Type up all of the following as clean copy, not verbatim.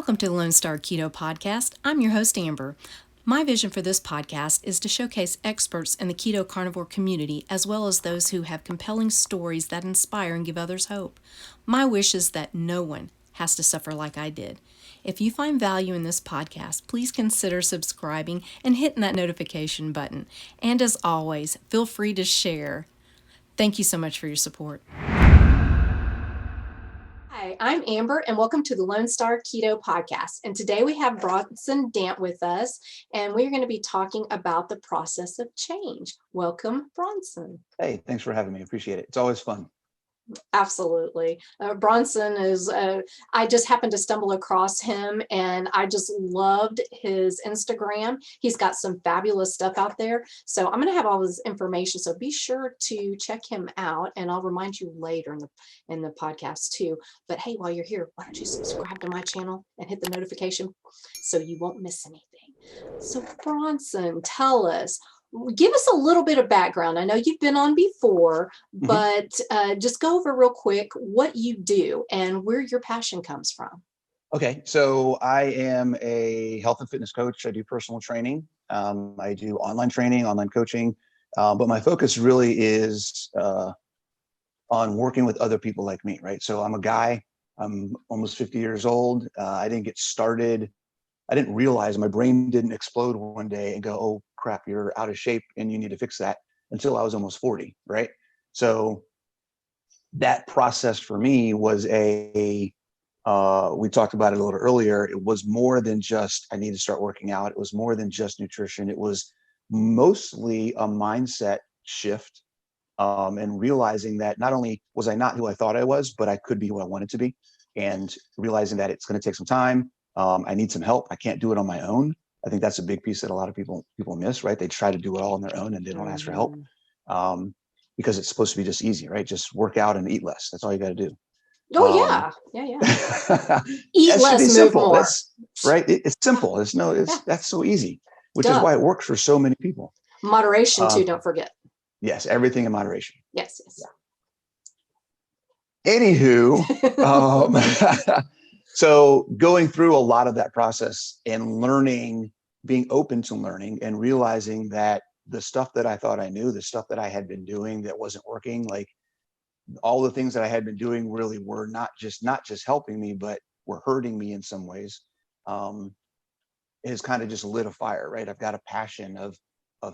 Welcome to the Lone Star Keto Podcast. I'm your host, Amber. My vision for this podcast is to showcase experts in the keto carnivore community, as well as those who have compelling stories that inspire and give others hope. My wish is that no one has to suffer like I did. If you find value in this podcast, please consider subscribing and hitting that notification button. And as always, feel free to share. Thank you so much for your support. Hi, I'm Amber, and welcome to the Lone Star Keto Podcast. And today we have Bronson Dant with us, and we're going to be talking about the process of change. Welcome, Bronson. Hey, thanks for having me. Appreciate it. It's always fun. Absolutely. Bronson is, I just happened to stumble across him and I just loved his Instagram. He's got some fabulous stuff out there. So I'm going to have all his information. So be sure to check him out, and I'll remind you later in the podcast too. But hey, while you're here, why don't you subscribe to my channel and hit the notification so you won't miss anything. So Bronson, tell us, give us a little bit of background. I know you've been on before, but just go over real quick what you do and where your passion comes from. Okay, so I am a health and fitness coach. I do personal training. I do online training, online coaching, but my focus really is on working with other people like me, right? So I'm a guy, I'm almost 50 years old. I didn't get started. I didn't realize, my brain didn't explode one day and go, oh crap, you're out of shape and you need to fix that, until I was almost 40, right? So that process for me was we talked about it a little earlier. It was more than just, I need to start working out. It was more than just nutrition. It was mostly a mindset shift, and realizing that not only was I not who I thought I was, but I could be who I wanted to be, and realizing that it's going to take some time. I need some help. I can't do it on my own. I think that's a big piece that a lot of people miss, right? They try to do it all on their own and they don't ask for help, because it's supposed to be just easy, right? Just work out and eat less. That's all you got to do. Oh, yeah. Eat less, move simple. more. That's right. It's simple. That's so easy, which is why it works for so many people. Moderation too, don't forget. Yes, everything in moderation. Yes. Anywho, so going through a lot of that process and learning, being open to learning and realizing that the stuff that I thought I knew, the stuff that I had been doing that wasn't working, like all the things that I had been doing really were not just helping me, but were hurting me in some ways, has kind of just lit a fire, right? I've got a passion of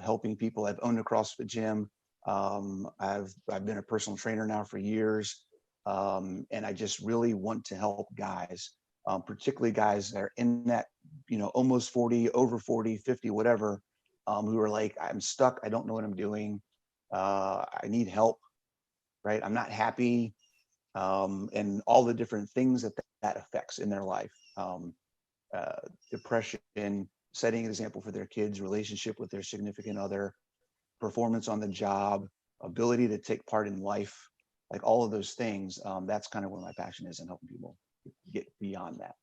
helping people. I've owned a CrossFit gym. I've been a personal trainer now for years. And I just really want to help guys, particularly guys that are in that, almost 40, over 40, 50, whatever, who are like, I'm stuck. I don't know what I'm doing. I need help, right? I'm not happy. And all the different things that affects in their life. Depression, setting an example for their kids, relationship with their significant other, performance on the job, ability to take part in life. Like all of those things, that's kind of where my passion is, in helping people get beyond that.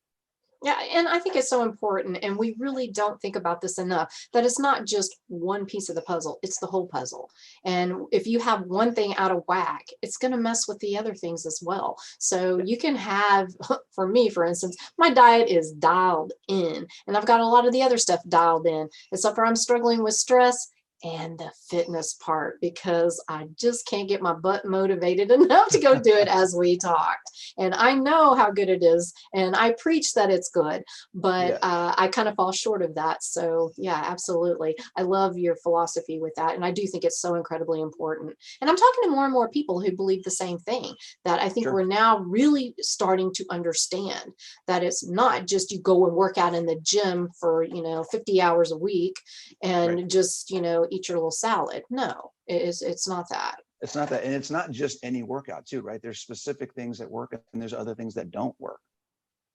Yeah, and I think it's so important, and we really don't think about this enough, that it's not just one piece of the puzzle, it's the whole puzzle. And if you have one thing out of whack, it's going to mess with the other things as well. So you can have, for me, for instance, my diet is dialed in, and I've got a lot of the other stuff dialed in, except for I'm struggling with stress and the fitness part, because I just can't get my butt motivated enough to go do it, as we talked. And I know how good it is, and I preach that it's good, but I kind of fall short of that. So yeah, absolutely. I love your philosophy with that. And I do think it's so incredibly important. And I'm talking to more and more people who believe the same thing, that I think we're now really starting to understand that it's not just you go and work out in the gym for, 50 hours a week and just, eat your little salad. No, it's not that. It's not that. And it's not just any workout too, right? There's specific things that work and there's other things that don't work,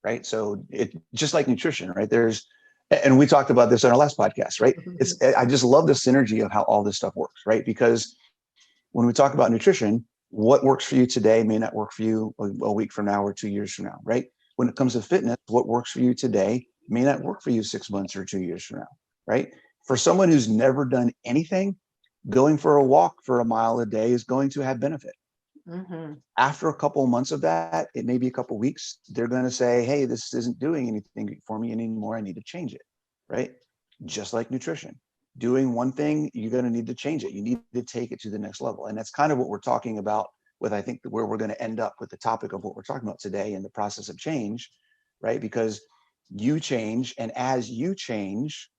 right? So it just like nutrition, right? And we talked about this on our last podcast, right? I just love the synergy of how all this stuff works, right? Because when we talk about nutrition, what works for you today may not work for you a week from now or 2 years from now, right? When it comes to fitness, what works for you today may not work for you 6 months or 2 years from now, right? For someone who's never done anything, going for a walk for a mile a day is going to have benefit, Mm-hmm. After a couple of months of that, it may be a couple of weeks, they're going to say, hey, this isn't doing anything for me anymore. I need to change it, right? Just like nutrition. Doing one thing, you're going to need to change it. You need to take it to the next level. And that's kind of what we're talking about with, I think, where we're going to end up with the topic of what we're talking about today in the process of change, right? Because you change, and as you change,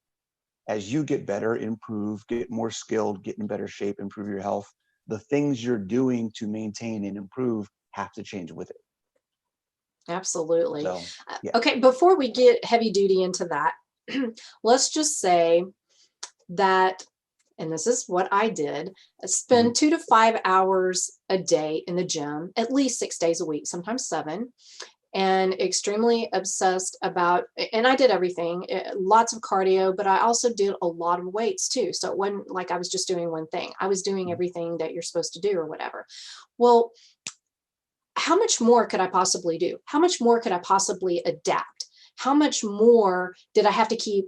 as you get better, improve, get more skilled, get in better shape, improve your health, the things you're doing to maintain and improve have to change with it. Absolutely. So, yeah. Okay, before we get heavy duty into that, let's just say that, and this is what I did, spend 2 to 5 hours a day in the gym, at least 6 days a week, sometimes 7, and extremely obsessed about, and I did everything, lots of cardio, but I also did a lot of weights too. So when, like, I was just doing one thing, I was doing everything that you're supposed to do or whatever. Well, how much more could I possibly do? How much more could I possibly adapt? How much more did I have to keep,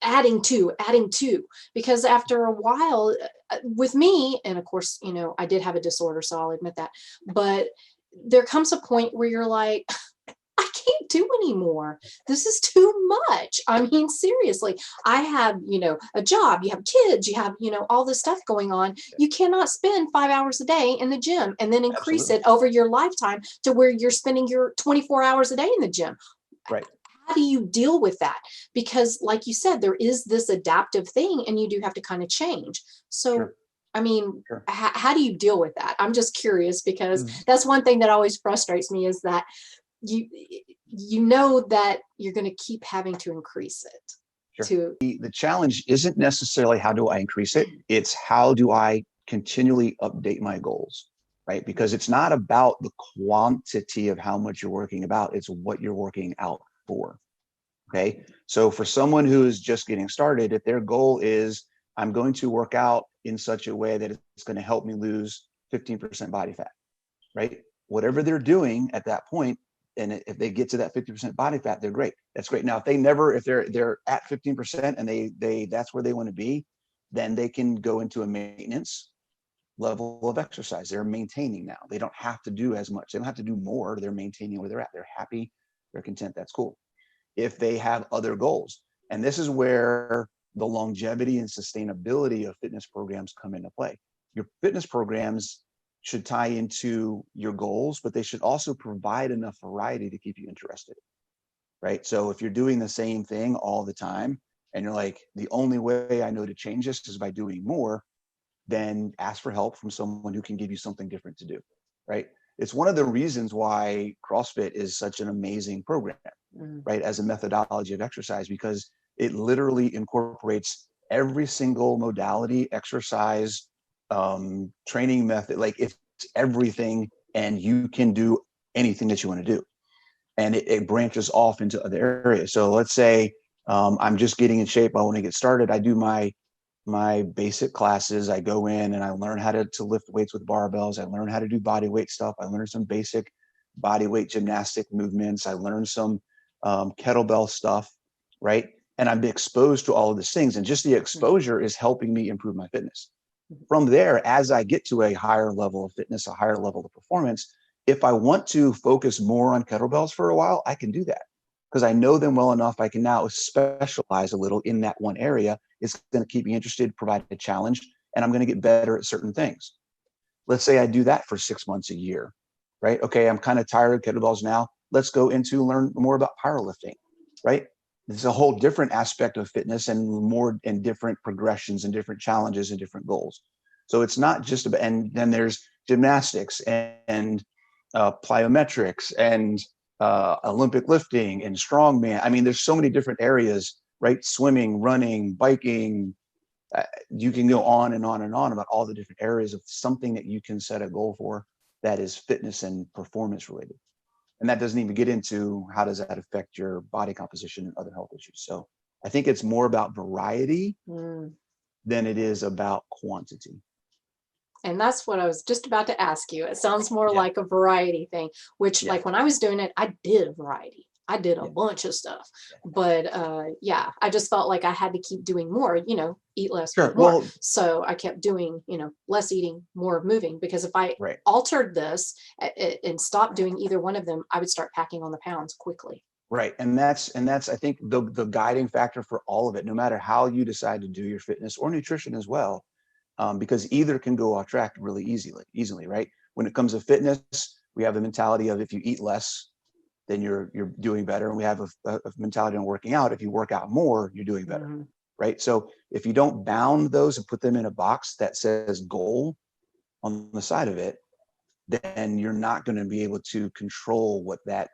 adding to? Because after a while, with me, and of course, I did have a disorder, so I'll admit that, but there comes a point where you're like, I can't do anymore. This is too much. I mean, seriously, I have, a job, you have kids, you have, all this stuff going on. You cannot spend 5 hours a day in the gym and then increase it over your lifetime to where you're spending your 24 hours a day in the gym. Right. How do you deal with that? Because like you said, there is this adaptive thing and you do have to kind of change. So, Sure. I mean, how do you deal with that? I'm just curious, because that's one thing that always frustrates me, is that you know that you're going to keep having to increase it. Sure. The challenge isn't necessarily how do I increase it, it's how do I continually update my goals, right? Because it's not about the quantity of how much you're working about, it's what you're working out for. Okay. So for someone who is just getting started, if their goal is, I'm going to work out in such a way that it's going to help me lose 15% body fat, right? Whatever they're doing at that point, and if they get to that 50% body fat, they're great. That's great. Now, if they're at 15% and they that's where they want to be, then they can go into a maintenance level of exercise. They're maintaining now. They don't have to do as much. They don't have to do more. They're maintaining where they're at. They're happy. They're content. That's cool. If they have other goals, and this is where the longevity and sustainability of fitness programs come into play. Your fitness programs should tie into your goals, but they should also provide enough variety to keep you interested, right? So if you're doing the same thing all the time and you're like, the only way I know to change this is by doing more, then ask for help from someone who can give you something different to do, right? It's one of the reasons why CrossFit is such an amazing program, right? As a methodology of exercise, because it literally incorporates every single modality, exercise, training method, like it's everything, and you can do anything that you want to do. And it branches off into other areas. So let's say I'm just getting in shape, I want to get started. I do my basic classes. I go in and I learn how to lift weights with barbells. I learn how to do body weight stuff. I learn some basic body weight gymnastic movements. I learn some kettlebell stuff, right? And I'm exposed to all of these things. And just the exposure is helping me improve my fitness. From there, as I get to a higher level of fitness, a higher level of performance, if I want to focus more on kettlebells for a while, I can do that because I know them well enough. I can now specialize a little in that one area. It's going to keep me interested, provide a challenge, and I'm going to get better at certain things. Let's say I do that for 6 months, a year, right? Okay, I'm kind of tired of kettlebells now. Let's go into learn more about powerlifting, right? It's a whole different aspect of fitness and more and different progressions and different challenges and different goals. So it's not just about, and then there's gymnastics and plyometrics and Olympic lifting and strongman. I mean, there's so many different areas, right? Swimming, running, biking. You can go on and on and on about all the different areas of something that you can set a goal for that is fitness and performance related. And that doesn't even get into how does that affect your body composition and other health issues. So I think it's more about variety than it is about quantity. And that's what I was just about to ask you. It sounds more like a variety thing, which like when I was doing it, I did a variety. I did a Yeah. bunch of stuff, but yeah, I just felt like I had to keep doing more, eat less, Sure. move more. Well, So I kept doing, less eating, more moving, because if I right. altered this and stopped doing either one of them, I would start packing on the pounds quickly. Right. And that's I think the guiding factor for all of it, no matter how you decide to do your fitness or nutrition as well, because either can go off track really easily, right? When it comes to fitness, we have the mentality of if you eat less, then you're doing better. And we have a mentality on working out. If you work out more, you're doing better, Mhm. right? So if you don't bound those and put them in a box that says goal on the side of it, then you're not going to be able to control what that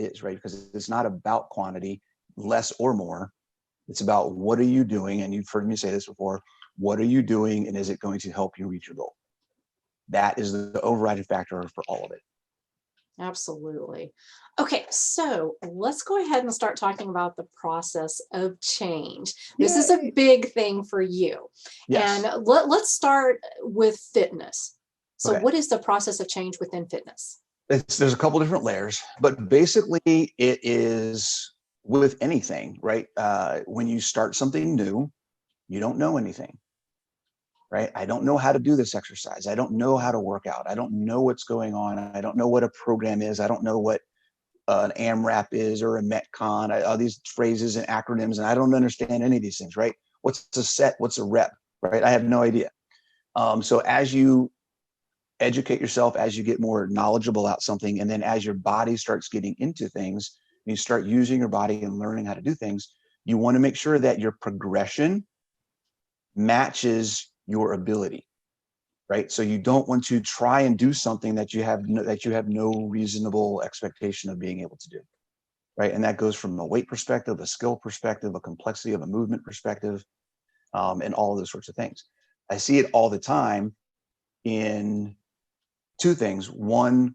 is, right? Because it's not about quantity, less or more. It's about what are you doing? And you've heard me say this before. What are you doing? And is it going to help you reach your goal? That is the overriding factor for all of it. Absolutely. Okay, so let's go ahead and start talking about the process of change. This is a Yay. big thing for you. And Yes. let's start with fitness. So, Okay. what is the process of change within fitness? There's a couple different layers, but basically it is with anything, right? When you start something new, you don't know anything, right? I don't know how to do this exercise. I don't know how to work out. I don't know what's going on. I don't know what a program is. I don't know what an AMRAP is or a Metcon, all these phrases and acronyms, and I don't understand any of these things, right? What's a set? What's a rep, right? I have no idea. So as you educate yourself, as you get more knowledgeable about something, and then as your body starts getting into things, and you start using your body and learning how to do things, you want to make sure that your progression matches your ability, right? So you don't want to try and do something that you have no reasonable expectation of being able to do, right? And that goes from a weight perspective, a skill perspective, a complexity of a movement perspective, and all of those sorts of things. I see it all the time in two things. One,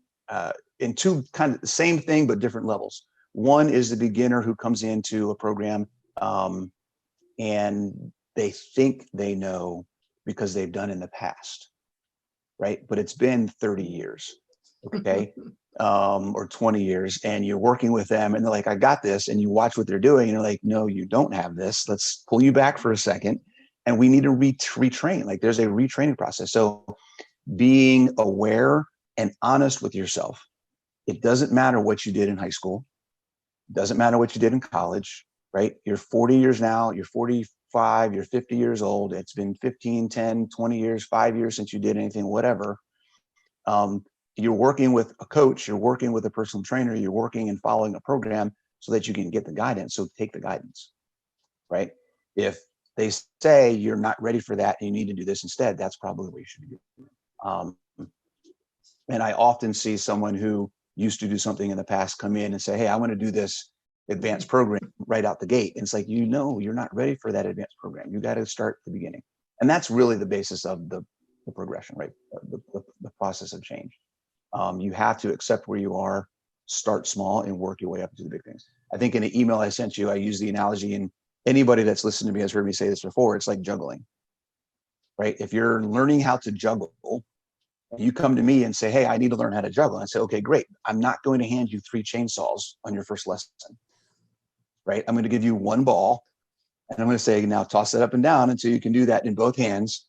in two kind of the same thing, but different levels. One is the beginner who comes into a program and they think they know because they've done in the past, right? But it's been 30 years, okay? Or 20 years, and you're working with them and they're like, I got this. And you watch what they're doing and you're like, no, you don't have this. Let's pull you back for a second. And we need to retrain. Like there's a retraining process. So being aware and honest with yourself. It doesn't matter what you did in high school. It doesn't matter what you did in college, right? You're 40 years now, you're 45, you're 50 years old. It's been 15, 10, 20 years, 5 years since you did anything, whatever. You're working with a coach, you're working with a personal trainer, you're working and following a program so that you can get the guidance. So take the guidance, right? If they say you're not ready for that and you need to do this instead, that's probably what you should be doing. And I often see someone who used to do something in the past come in and say, hey, I want to do this advanced program right out the gate. And it's like, you're not ready for that advanced program. You got to start at the beginning. And that's really the basis of the progression, right? The process of change. You have to accept where you are, start small, and work your way up to the big things. I think in the email I sent you, I use the analogy, and anybody that's listened to me has heard me say this before. It's like juggling, right? If you're learning how to juggle, and you come to me and say, hey, I need to learn how to juggle. And I say, okay, great. I'm not going to hand you 3 chainsaws on your first lesson, right? I'm going to give you one ball and I'm going to say, now toss it up and down until you can do that in both hands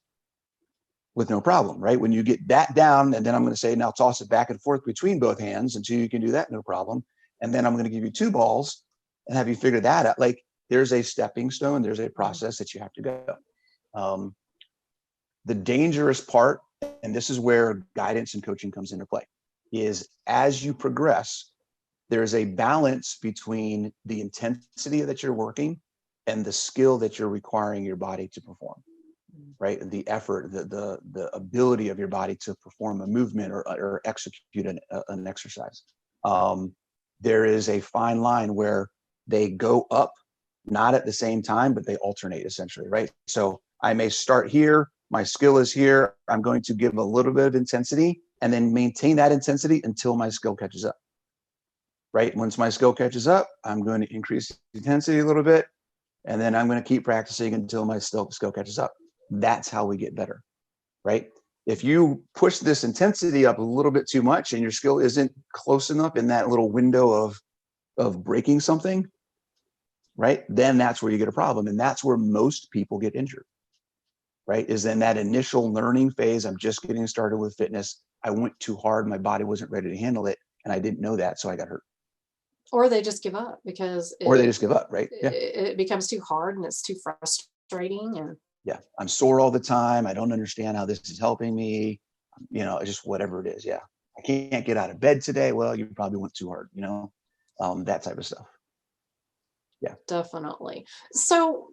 with no problem, right? When you get that down, and then I'm going to say, now toss it back and forth between both hands until you can do that, no problem. And then I'm going to give you 2 balls and have you figure that out. Like there's a stepping stone, there's a process that you have to go. The dangerous part, and this is where guidance and coaching comes into play, is as you progress, there's a balance between the intensity that you're working and the skill that you're requiring your body to perform, right? The effort, the ability of your body to perform a movement or execute an exercise. There is a fine line where they go up, not at the same time, but they alternate essentially, right? So I may start here, my skill is here. I'm going to give a little bit of intensity and then maintain that intensity until my skill catches up, right? Once my skill catches up, I'm going to increase the intensity a little bit, and then I'm going to keep practicing until my skill catches up. That's how we get better, right? If you push this intensity up a little bit too much and your skill isn't close enough in that little window of of breaking something, right, then that's where you get a problem. And that's where most people get injured, right? Is in that initial learning phase. I'm just getting started with fitness. I went too hard. My body wasn't ready to handle it. And I didn't know that. So I got hurt. Or they just give up because Or they just give up, right? Yeah. it becomes too hard and it's too frustrating. And yeah, I'm sore all the time. I don't understand how this is helping me. Just whatever it is. Yeah. I can't get out of bed today. Well, you probably went too hard, that type of stuff. Yeah. definitely. So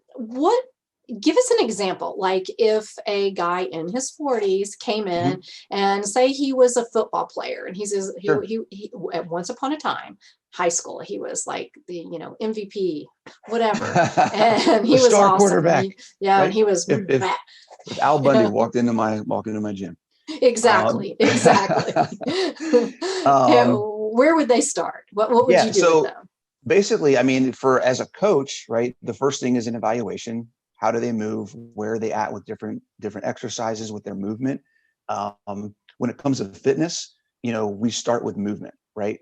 give us an example, like if a guy in his 40s came in and say he was a football player, and he says Sure. he at once upon a time, high school, he was like the MVP, whatever, and he The was star awesome. quarterback. Yeah, right? and he was if Al Bundy walked into my gym. exactly. Where would they start? What would you do with them? Basically, I mean, as a coach, right, the first thing is an evaluation. How do they move? Where are they at with different exercises with their movement? When it comes to fitness, we start with movement, right?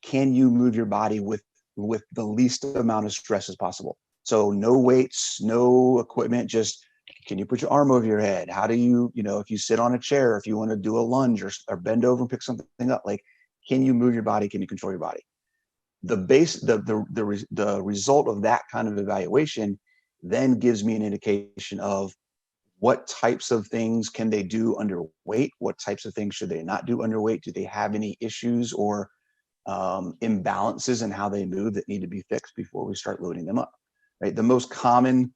Can you move your body with the least amount of stress as possible? So no weights, no equipment, just can you put your arm over your head? How do you, if you sit on a chair, if you want to do a lunge or bend over and pick something up, like, can you move your body? Can you control your body? The result of that kind of evaluation then gives me an indication of what types of things can they do under weight, what types of things should they not do under weight, do they have any issues or imbalances in how they move that need to be fixed before we start loading them up, right? The most common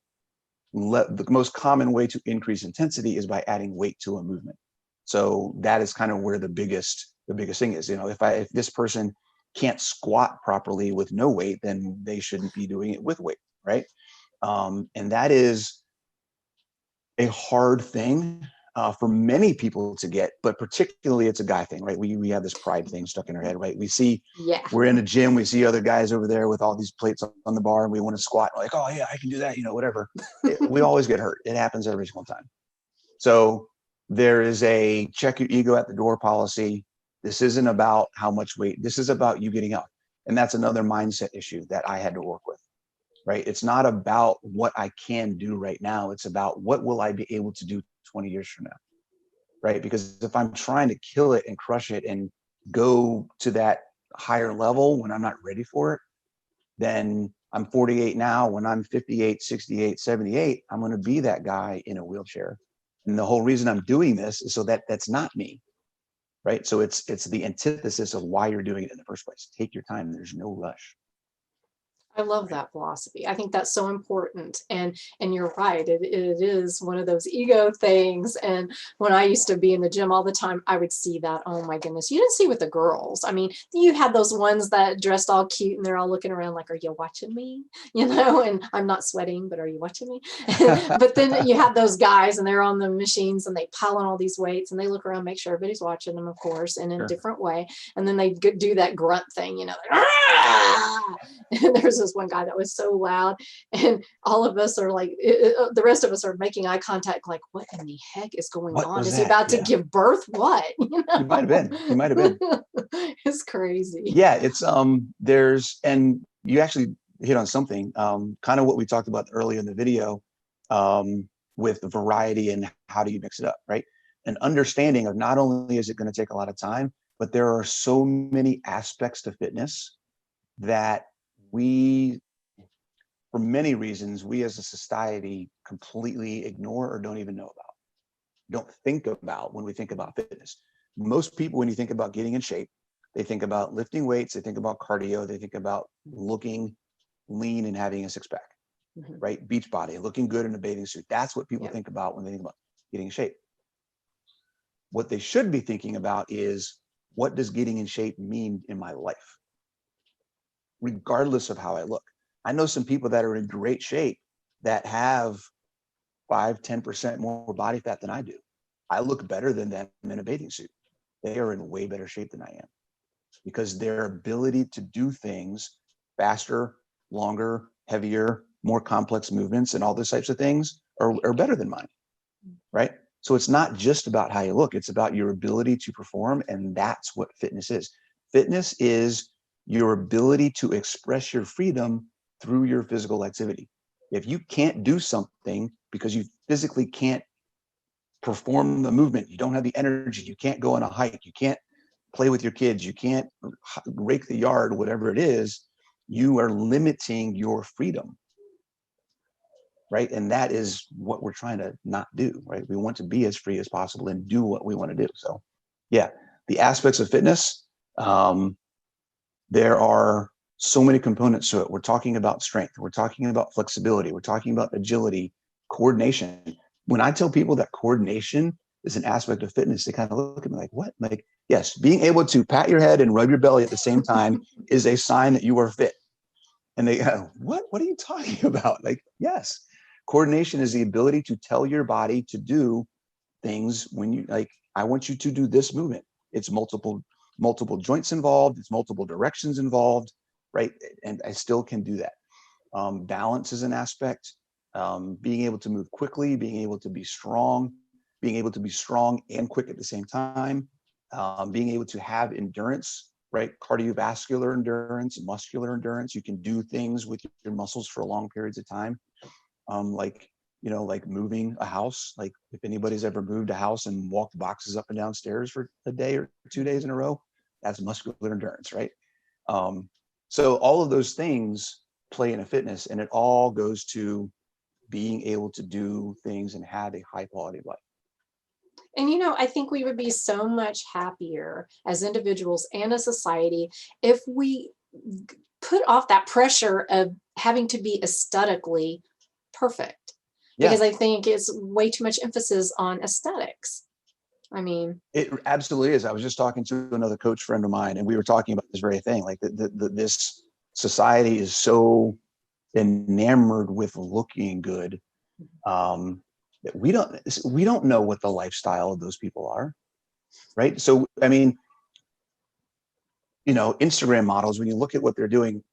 way to increase intensity is by adding weight to a movement. So that is kind of where the biggest thing is. If this person can't squat properly with no weight, then they shouldn't be doing it with weight, right? And that is a hard thing for many people to get, but particularly it's a guy thing, right? We have this pride thing stuck in our head, right? We're in a gym, we see other guys over there with all these plates on the bar, and we want to squat. We're like, oh yeah, I can do that, whatever. We always get hurt. It happens every single time. So there is a check your ego at the door policy. This isn't about how much weight. This is about you getting up. And that's another mindset issue that I had to work with, right? It's not about what I can do right now. It's about what will I be able to do 20 years from now, right? Because if I'm trying to kill it and crush it and go to that higher level when I'm not ready for it, then I'm 48 now. When I'm 58, 68, 78, I'm going to be that guy in a wheelchair. And the whole reason I'm doing this is so that that's not me, right? So it's the antithesis of why you're doing it in the first place. Take your time. There's no rush. I love that philosophy. I think that's so important. And you're right. It is one of those ego things. And when I used to be in the gym all the time, I would see that. Oh my goodness. You didn't see with the girls. I mean, you had those ones that dressed all cute and they're all looking around like, are you watching me? And I'm not sweating, but are you watching me? But then you have those guys and they're on the machines and they pile on all these weights and they look around, make sure everybody's watching them, of course, and in a different way. And then they do that grunt thing, like, and there's this one guy that was so loud, and all of us are like, the rest of us are making eye contact, like, what in the heck is going on? Is he about to give birth? What? He might have been. It's crazy. Yeah, it's and you actually hit on something, kind of what we talked about earlier in the video, with the variety and how do you mix it up, right? An understanding of not only is it going to take a lot of time, but there are so many aspects to fitness that we, for many reasons, we as a society completely ignore or don't even know about, don't think about when we think about fitness. Most people, when you think about getting in shape, they think about lifting weights, they think about cardio, they think about looking lean and having a six-pack, right? Beach body, looking good in a bathing suit. That's what people think about when they think about getting in shape. What they should be thinking about is, what does getting in shape mean in my life? Regardless of how I look. I know some people that are in great shape that have 5-10% more body fat than I do. I look better than them in a bathing suit. They are in way better shape than I am, because their ability to do things faster, longer, heavier, more complex movements and all those types of things are better than mine, right? So it's not just about how you look, it's about your ability to perform, and that's what fitness is. Fitness is your ability to express your freedom through your physical activity. If you can't do something because you physically can't perform the movement, you don't have the energy, you can't go on a hike, you can't play with your kids, you can't rake the yard, whatever it is, you are limiting your freedom. Right. And that is what we're trying to not do. Right. We want to be as free as possible and do what we want to do. So, yeah, the aspects of fitness, there are so many components to it. We're talking about strength. We're talking about flexibility. We're talking about agility, coordination. When I tell people that coordination is an aspect of fitness, they kind of look at me like, what? Like, yes, being able to pat your head and rub your belly at the same time is a sign that you are fit. And they go, what are you talking about? Like, yes, coordination is the ability to tell your body to do things when you like, I want you to do this movement. It's multiple joints involved. It's multiple directions involved, right? And I still can do that. Balance is an aspect. Being able to move quickly, being able to be strong and quick at the same time. Being able to have endurance, right? Cardiovascular endurance, muscular endurance. You can do things with your muscles for long periods of time. Like moving a house. Like if anybody's ever moved a house and walked boxes up and down stairs for a day or 2 days in a row, that's muscular endurance, right? So all of those things play into fitness, and it all goes to being able to do things and have a high quality of life. And, I think we would be so much happier as individuals and a society if we put off that pressure of having to be aesthetically perfect. Yeah. Because I think it's way too much emphasis on aesthetics. I mean, it absolutely is. I was just talking to another coach friend of mine, and we were talking about this very thing. Like this society is so enamored with looking good that we don't know what the lifestyle of those people are, right? So I mean, Instagram models, when you look at what they're doing,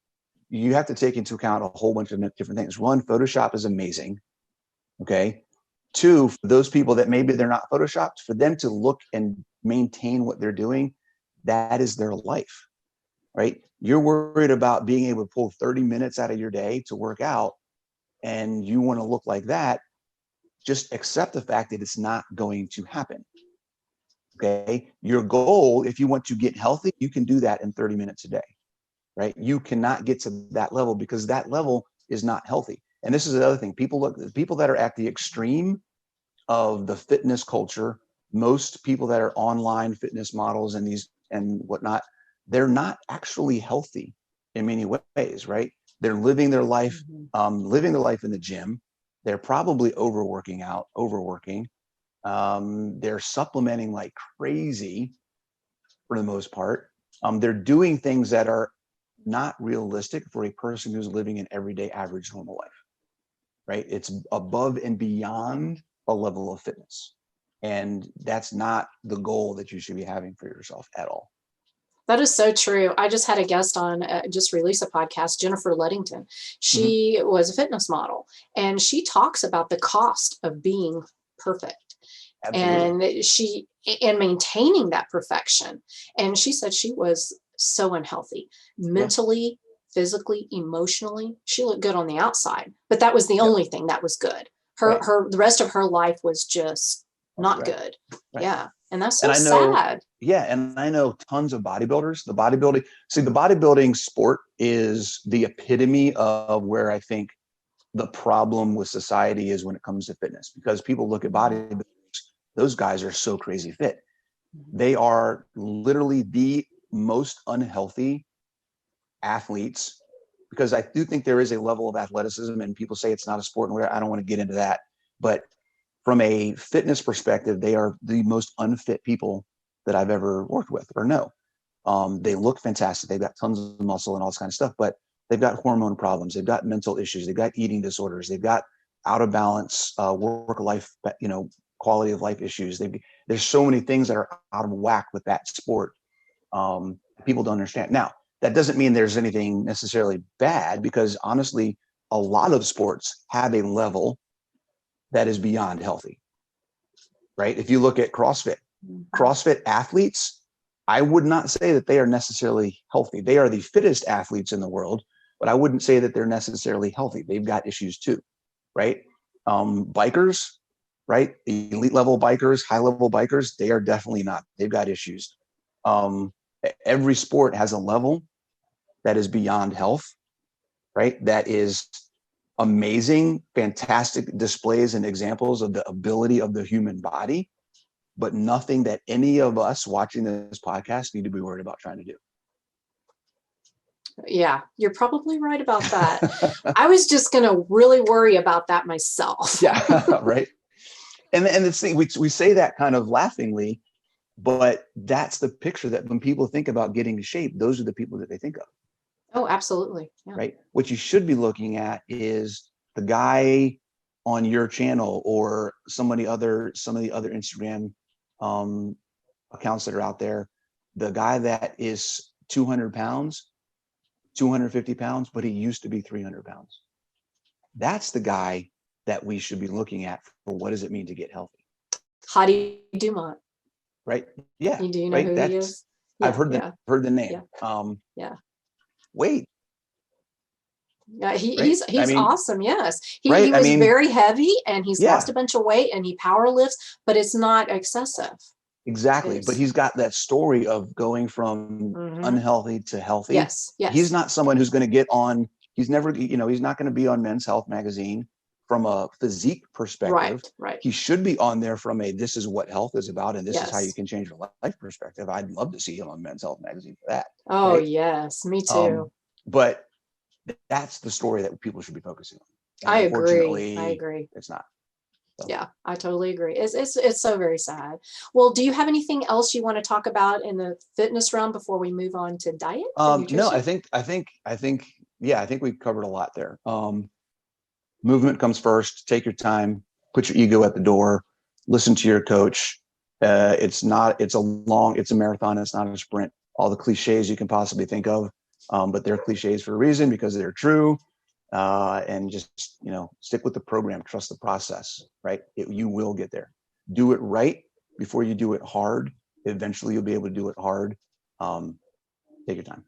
you have to take into account a whole bunch of different things. One, Photoshop is amazing. Okay. Two, for those people that maybe they're not photoshopped, for them to look and maintain what they're doing, that is their life, right? You're worried about being able to pull 30 minutes out of your day to work out, and you want to look like that. Just accept the fact that it's not going to happen. Okay. Your goal, if you want to get healthy, you can do that in 30 minutes a day, right? You cannot get to that level because that level is not healthy. And this is the other thing. People that are at the extreme of the fitness culture, most people that are online fitness models and whatnot, they're not actually healthy in many ways, right? They're living their life, living their life in the gym. They're probably overworking. They're supplementing like crazy for the most part. They're doing things that are not realistic for a person who's living an everyday average normal life, right? It's above and beyond a level of fitness. And that's not the goal that you should be having for yourself at all. that is so true. I just had a guest on, just release a podcast, Jennifer Luddington. She was a fitness model, and she talks about the cost of being perfect. Absolutely. And maintaining that perfection. And she said she was so unhealthy mentally, physically, emotionally. She looked good on the outside, but that was the only thing that was good. The rest of her life was just not good. Right. Yeah. And that's so sad. Yeah. And I know tons of bodybuilders. The bodybuilding sport is the epitome of where I think the problem with society is when it comes to fitness, because people look at bodybuilders, those guys are so crazy fit. They are literally the most unhealthy athletes, because I do think there is a level of athleticism, and people say it's not a sport, and I don't want to get into that. But from a fitness perspective, they are the most unfit people that I've ever worked with or know. They look fantastic. They've got tons of muscle and all this kind of stuff, but they've got hormone problems. They've got mental issues. They've got eating disorders. They've got out of balance work life, quality of life issues. There's so many things that are out of whack with that sport. People don't understand. Now, that doesn't mean there's anything necessarily bad, because honestly, a lot of sports have a level that is beyond healthy, right? If you look at CrossFit athletes, I would not say that they are necessarily healthy. They are the fittest athletes in the world, but I wouldn't say that they're necessarily healthy. They've got issues too, right? Bikers, right? Elite level bikers, high level bikers, they are definitely not. They've got issues. Every sport has a level that is beyond health, right? That is amazing, fantastic displays and examples of the ability of the human body, but nothing that any of us watching this podcast need to be worried about trying to do. Yeah, you're probably right about that. I was just going to really worry about that myself. Yeah, right. And the thing, we say that kind of laughingly, but that's the picture that when people think about getting in shape, those are the people that they think of. Oh, absolutely. Yeah. Right. What you should be looking at is the guy on your channel or some of the other Instagram accounts that are out there, the guy that is 200 pounds, 250 pounds, but he used to be 300 pounds. That's the guy that we should be looking at for what does it mean to get healthy. Hadi Dumont. Right. Yeah. Do you know right? who he is? Yeah, I've heard the name. Yeah. Wait. Yeah, right? he's awesome. Yes, he right? was very heavy, and he's yeah. lost a bunch of weight, and he power lifts, but it's not excessive. Exactly, but he's got that story of going from unhealthy to healthy. Yes. He's not someone who's going to get on. He's never, he's not going to be on Men's Health magazine from a physique perspective. Right. He should be on there from a this is what health is about, and this is how you can change your life perspective. I'd love to see him on Men's Health magazine for that. Oh, right? Yes, me too. But that's the story that people should be focusing on. And I agree. It's not. So. Yeah, I totally agree. It's so very sad. Well, do you have anything else you want to talk about in the fitness realm before we move on to diet? No, I think we've covered a lot there. Movement comes first. Take your time. Put your ego at the door. Listen to your coach. It's a marathon. It's not a sprint. All the cliches you can possibly think of, but they're cliches for a reason because they're true. And just, stick with the program, trust the process, right? You will get there. Do it right before you do it hard. Eventually you'll be able to do it hard. Take your time.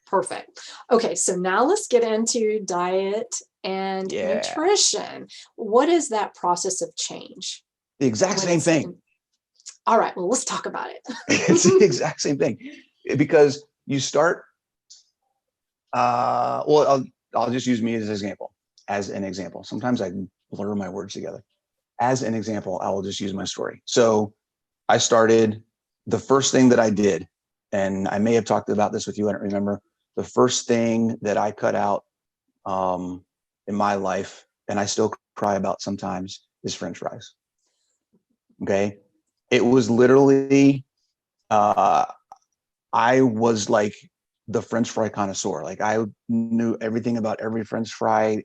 Perfect. Okay. So now let's get into diet and nutrition. What is that process of change? The exact same thing. All right. Well, let's talk about it. It's the exact same thing because you start, I'll just use me as an example. Sometimes I blur my words together. As an example, I will just use my story. So I started, the first thing that I did, and I may have talked about this with you, I don't remember, the first thing that I cut out in my life, and I still cry about sometimes, is French fries. Okay. It was literally, I was like the French fry connoisseur. Like I knew everything about every French fry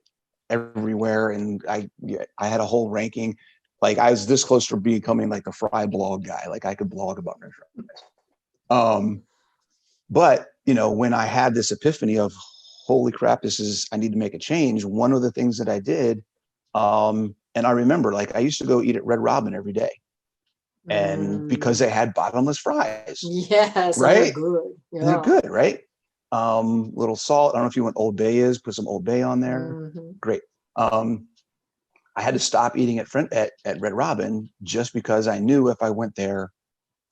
everywhere. And I had a whole ranking. Like I was this close to becoming like a fry blog guy. Like I could blog about French fries. But when I had this epiphany of holy crap, I need to make a change. One of the things that I did, and I remember like I used to go eat at Red Robin every day. And because they had bottomless fries. Yes. Right. They're good. Yeah. They're good. Right. Little salt. I don't know if you want Old Bay put some Old Bay on there. Great. I had to stop eating at Red Robin just because I knew if I went there,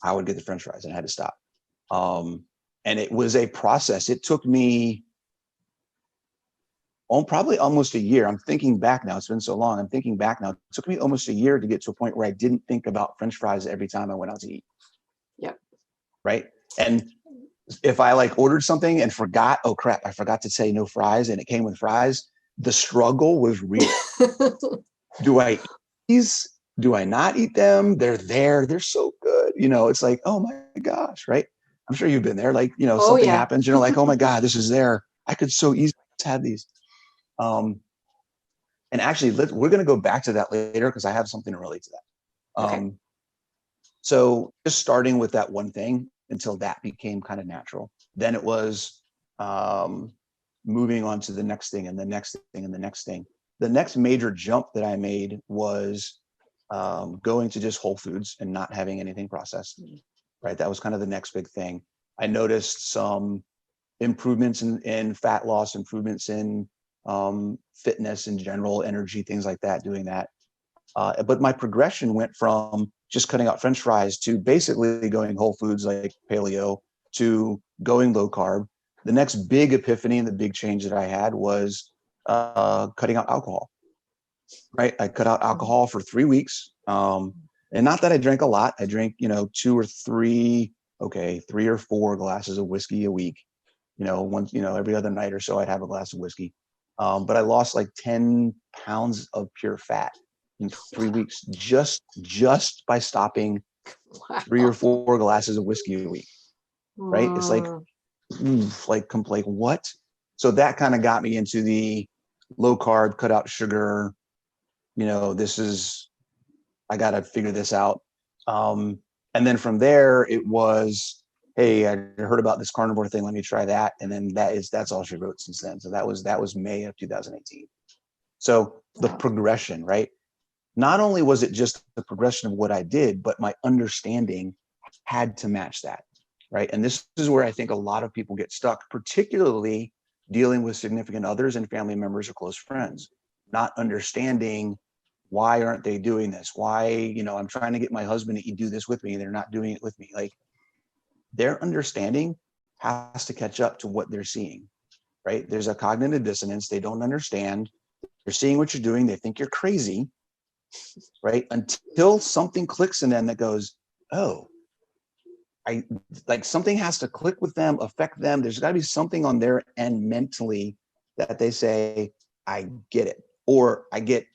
I would get the French fries, and I had to stop. And it was a process. It took me probably almost a year. I'm thinking back now. It's been so long. I'm thinking back now. It took me almost a year to get to a point where I didn't think about French fries every time I went out to eat. Yep. Right. And if I like ordered something and forgot, oh crap, I forgot to say no fries and it came with fries, the struggle was real. Do I eat these? Do I not eat them? They're there. They're so good. It's like, oh my gosh, right? I'm sure you've been there. Like, something happens, like, oh my God, this is there. I could so easily have these. And actually, we're going to go back to that later because I have something to relate to that. Okay. So just starting with that one thing until that became kind of natural. Then it was moving on to the next thing and the next thing and the next thing. The next major jump that I made was going to just Whole Foods and not having anything processed. right? That was kind of the next big thing. I noticed some improvements in fat loss, improvements in fitness in general, energy, things like that, doing that. But my progression went from just cutting out French fries to basically going whole foods like paleo to going low carb. The next big epiphany and the big change that I had was cutting out alcohol, right? I cut out alcohol for 3 weeks. And not that I drank a lot. I drank, 3 or 4 glasses of whiskey a week. Once, every other night or so, I'd have a glass of whiskey. But I lost like 10 pounds of pure fat in 3 weeks just by stopping 3 or 4 glasses of whiskey a week. Right? It's like, like what? So that kind of got me into the low carb, cut out sugar. I got to figure this out. And then from there, it was, hey, I heard about this carnivore thing. Let me try that. And then that's all she wrote since then. So that was May of 2018. So the progression, right? Not only was it just the progression of what I did, but my understanding had to match that, right? And this is where I think a lot of people get stuck, particularly dealing with significant others and family members or close friends, not understanding why aren't they doing this? Why, I'm trying to get my husband to do this with me and they're not doing it with me. Like, their understanding has to catch up to what they're seeing, right? There's a cognitive dissonance. They don't understand. They're seeing what you're doing. They think you're crazy, right? Until something clicks in them that goes, oh, something has to click with them, affect them. There's got to be something on their end mentally that they say, I get it, or I get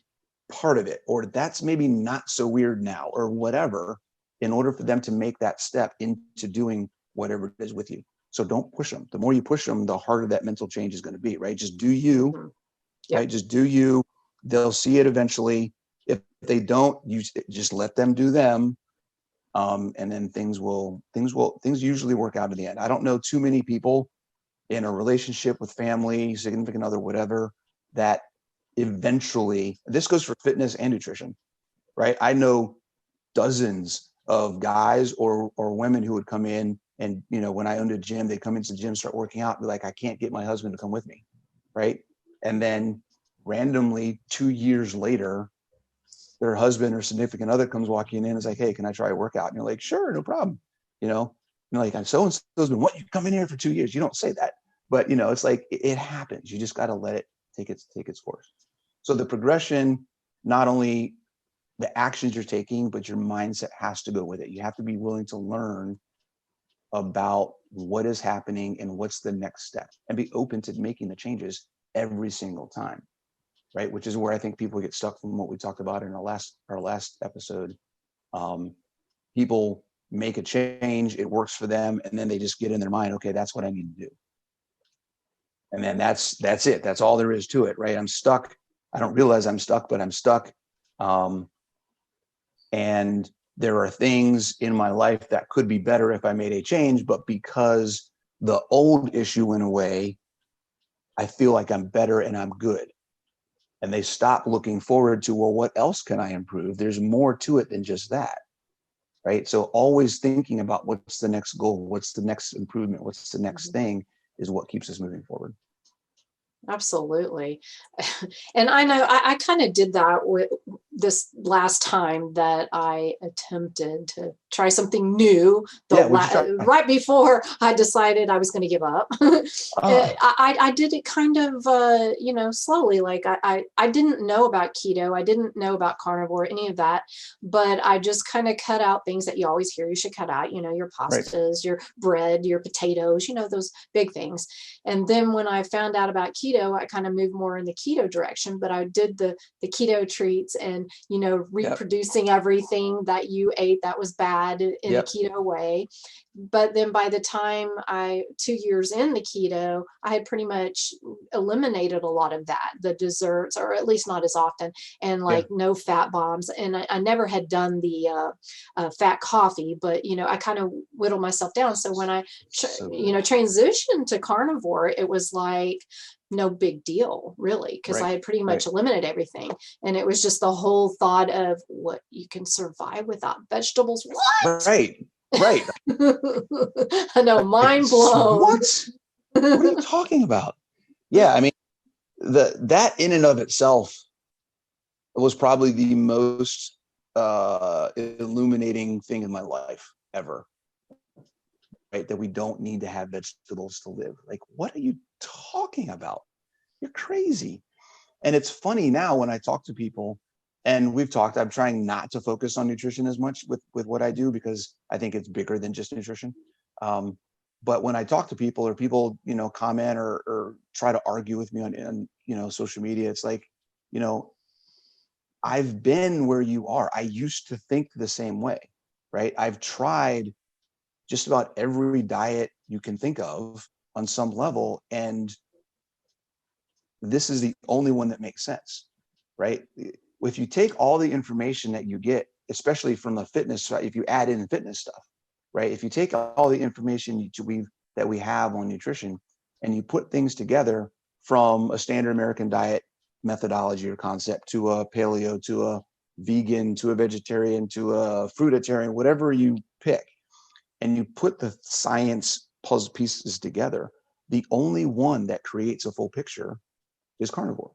part of it, or that's maybe not so weird now, or whatever, in order for them to make that step into doing whatever it is with you. So don't push them. The more you push them, the harder that mental change is going to be, right? Just do you, right? Just do you. They'll see it eventually. If they don't, you just let them do them. And then things usually work out in the end. I don't know too many people in a relationship with family, significant other, whatever, that eventually, this goes for fitness and nutrition, right? I know dozens of guys or women who would come in and, when I owned a gym, they'd come into the gym, start working out, be like, I can't get my husband to come with me, right? And then randomly 2 years later, their husband or significant other comes walking in and is like, hey, can I try a workout? And you're like, sure, no problem. Like, I'm so-and-so's been, what, you come in here for 2 years? You don't say that, but it's like, it happens. You just got to let it take its course. So the progression, not only the actions you're taking, but your mindset has to go with it. You have to be willing to learn about what is happening and what's the next step, and be open to making the changes every single time, right? Which is where I think people get stuck from what we talked about in our last episode. People make a change, it works for them, and then they just get in their mind, okay, that's what I need to do. And then that's it. That's all there is to it, right? I'm stuck. I don't realize I'm stuck, but I'm stuck. And there are things in my life that could be better if I made a change, but because the old issue went away, I feel like I'm better and I'm good. And they stop looking forward to, well, what else can I improve? There's more to it than just that, right? So always thinking about what's the next goal, what's the next improvement, what's the next thing is what keeps us moving forward. Absolutely. And I know I kind of did that with this last time that I attempted to try something new. Right before I decided I was going to give up. I did it kind of, slowly. Like I didn't know about keto. I didn't know about carnivore, any of that. But I just kind of cut out things that you always hear you should cut out, your pastas, your bread, your potatoes, those big things. And then when I found out about keto, I kind of moved more in the keto direction, but I did the keto treats and, reproducing everything that you ate that was bad in the keto way. But then by the time 2 years in the keto, I had pretty much eliminated a lot of that, the desserts, or at least not as often, and no fat bombs. And I never had done the fat coffee, but, I kind of whittled myself down. So when I, transitioned to carnivore, it was like, no big deal, really, because I had pretty much eliminated everything. And it was just the whole thought of what you can survive without vegetables. What? Right. Right. I know, mind blown. What are you talking about? Yeah, I mean, that in and of itself was probably the most illuminating thing in my life ever. Right? That we don't need to have vegetables to live. Like, what are you talking about? You're crazy. And it's funny now when I talk to people, and we've talked, I'm trying not to focus on nutrition as much with what I do, because I think it's bigger than just nutrition. But when I talk to people, or people, comment or try to argue with me on social media, it's like, you know, I've been where you are. I used to think the same way, right? I've tried just about every diet you can think of on some level, and this is the only one that makes sense, right? If you take all the information that you get, especially from the fitness side, if you add in fitness stuff, right? If you take all the information that we have on nutrition, and you put things together from a standard American diet methodology or concept to a paleo, to a vegan, to a vegetarian, to a fruitarian, whatever you pick, and you put the science puzzle pieces together, the only one that creates a full picture is carnivore.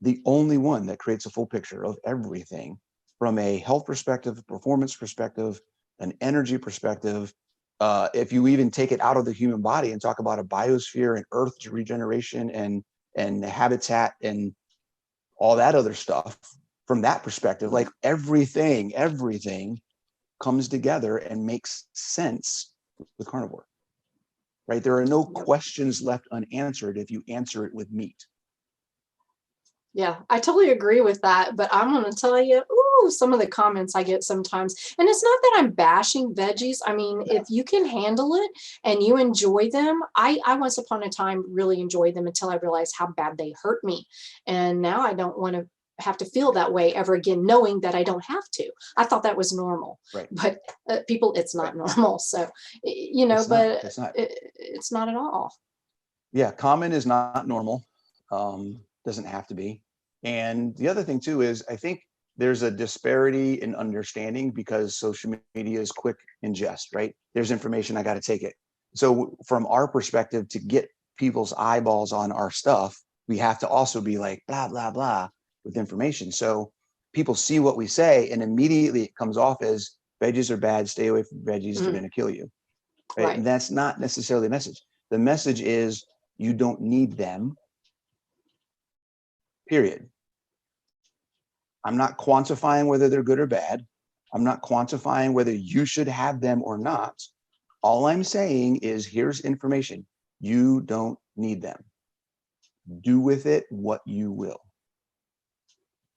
The only one that creates a full picture of everything from a health perspective, performance perspective, an energy perspective. If you even take it out of the human body and talk about a biosphere and earth regeneration and habitat and all that other stuff, from that perspective, like everything comes together and makes sense with carnivore, right? There are no questions left unanswered if you answer it with meat. Yeah, I totally agree with that. But I'm going to tell you, some of the comments I get sometimes, and it's not that I'm bashing veggies. I mean, if you can handle it and you enjoy them, I once upon a time really enjoyed them until I realized how bad they hurt me. And now I don't want to have to feel that way ever again, knowing that I don't have to. I thought that was normal, right? But people, it's not normal. So, it's not at all. Yeah, common is not normal. Doesn't have to be. And the other thing too is, I think there's a disparity in understanding because social media is quick ingest, right? There's information, I got to take it. So from our perspective, to get people's eyeballs on our stuff, we have to also be like blah blah blah with information. So people see what we say, and immediately it comes off as veggies are bad, stay away from veggies, they're going to kill you. Right? And that's not necessarily the message. The message is you don't need them, period. I'm not quantifying whether they're good or bad. I'm not quantifying whether you should have them or not. All I'm saying is here's information. You don't need them. Do with it what you will.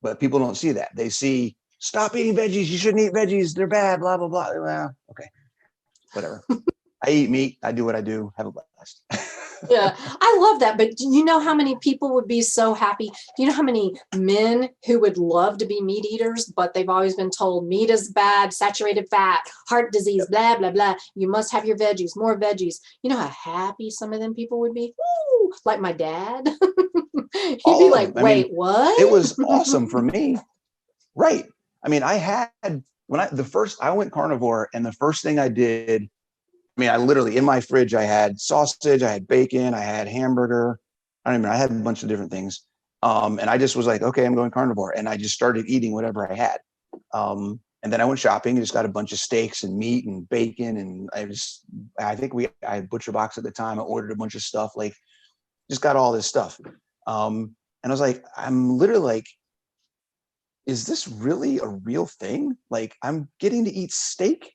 But people don't see that. They see, stop eating veggies. You shouldn't eat veggies. They're bad, blah, blah, blah. Well, okay, whatever. I eat meat. I do what I do. Have a blast. Yeah, I love that. But do you know how many people would be so happy? Do you know how many men who would love to be meat eaters, but they've always been told meat is bad, saturated fat, heart disease, blah, blah, blah. You must have your veggies, more veggies. You know how happy some of them people would be? Woo, like my dad. He'd be like, wait, what? It was awesome for me. Right. I mean, I went carnivore, and the first thing I did, I literally, in my fridge, I had sausage, I had bacon, I had hamburger. I had a bunch of different things. And I just was like, okay, I'm going carnivore. And I just started eating whatever I had. And then I went shopping and just got a bunch of steaks and meat and bacon. And I had Butcher Box at the time. I ordered a bunch of stuff, like just got all this stuff. And I was like, I'm literally like, is this really a real thing? Like, I'm getting to eat steak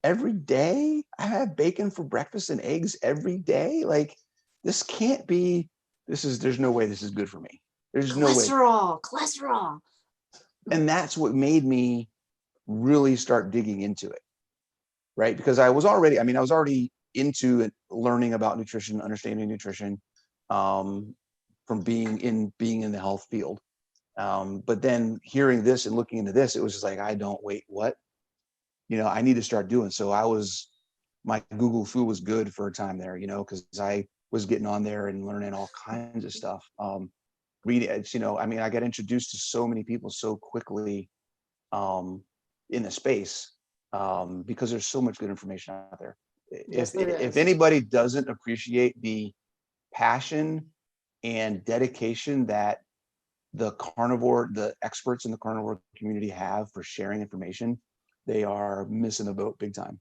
every day. I have bacon for breakfast and eggs every day. Like, this can't be, there's no way this is good for me. There's no way. Cholesterol. And that's what made me really start digging into it. Right. Because I was already into learning about nutrition, understanding nutrition, from being in the health field. But then hearing this and looking into this, it was just like, what? I need to start doing. So my Google Food was good for a time there, because I was getting on there and learning all kinds of stuff. Reading, I got introduced to so many people so quickly in the space. because there's so much good information out there. Yes, there If is. anybody doesn't appreciate the passion and dedication that the experts in the carnivore community have for sharing information, they are missing the boat big time.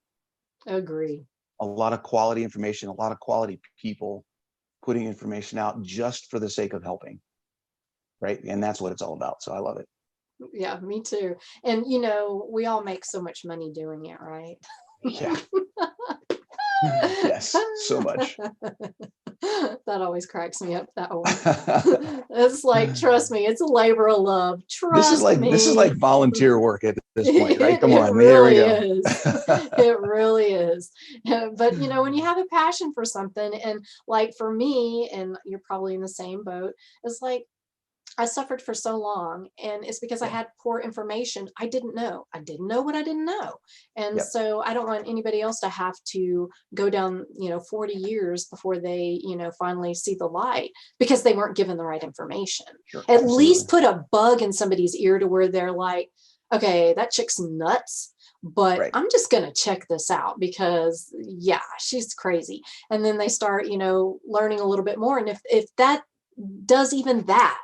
Agree. A lot of quality information, a lot of quality people putting information out just for the sake of helping, right? And that's what it's all about. So I love it. Yeah, me too. And we all make so much money doing it, right? Yeah. Yes, so much. That always cracks me up, that one. It's like, trust me, it's a labor of love. Trust this is like me. volunteer work at this point, right? Come It on, here we really go. is. It really is. But when you have a passion for something, and like for me, and you're probably in the same boat, it's like I suffered for so long, and it's because I Yeah. had poor information. I didn't know. I didn't know what I didn't know. And Yep. so I don't want anybody else to have to go down, 40 years before they, finally see the light because they weren't given the right information. Sure. At Absolutely. least put a bug in somebody's ear to where they're like, okay, that chick's nuts, but Right. I'm just going to check this out because yeah, she's crazy. And then they start, learning a little bit more. And if that does even that,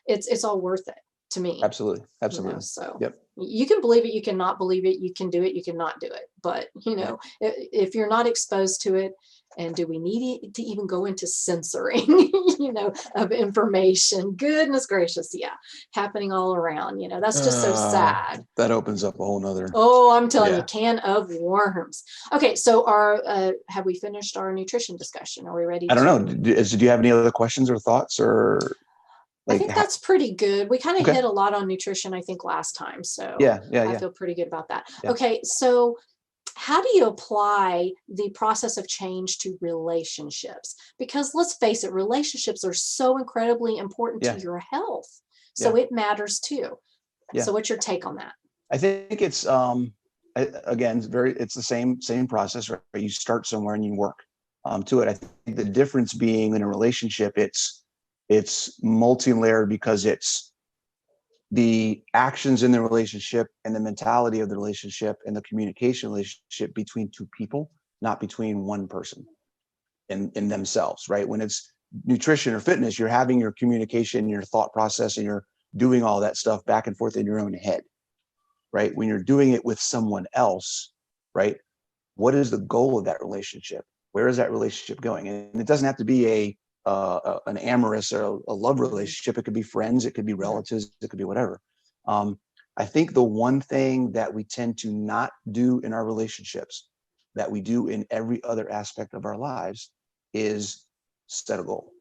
it's all worth it to me. Absolutely. Absolutely. So Yep. you can believe it, you cannot believe it, you can do it, you cannot do it. But if you're not exposed to it, and do we need to even go into censoring, of information? Goodness gracious, yeah, happening all around. That's just so sad. That opens up a whole nother. Oh, I'm telling you, Yeah. can of worms. Okay, so have we finished our nutrition discussion? Are we ready? I don't know. Do you have any other questions or thoughts or I like? think that's pretty good. We kind of Okay. hit a lot on nutrition, I think, last time. So Yeah. I feel pretty good about that. Yeah. Okay, so how do you apply the process of change to relationships? Because let's face it, relationships are so incredibly important to your health. So it matters too. Yeah. So what's your take on that? I think it's again it's the same process, right? You start somewhere and you work to it. I think the difference being in a relationship, it's multi-layered because it's the actions in the relationship and the mentality of the relationship and the communication relationship between two people, not between one person in themselves, right? When it's nutrition or fitness, you're having your communication, your thought process, and you're doing all that stuff back and forth in your own head, right? When you're doing it with someone else, right? What is the goal of that relationship? Where is that relationship going? And it doesn't have to be an amorous or a love relationship. It could be friends, it could be relatives, it could be whatever. I think the one thing that we tend to not do in our relationships that we do in every other aspect of our lives is set a goal.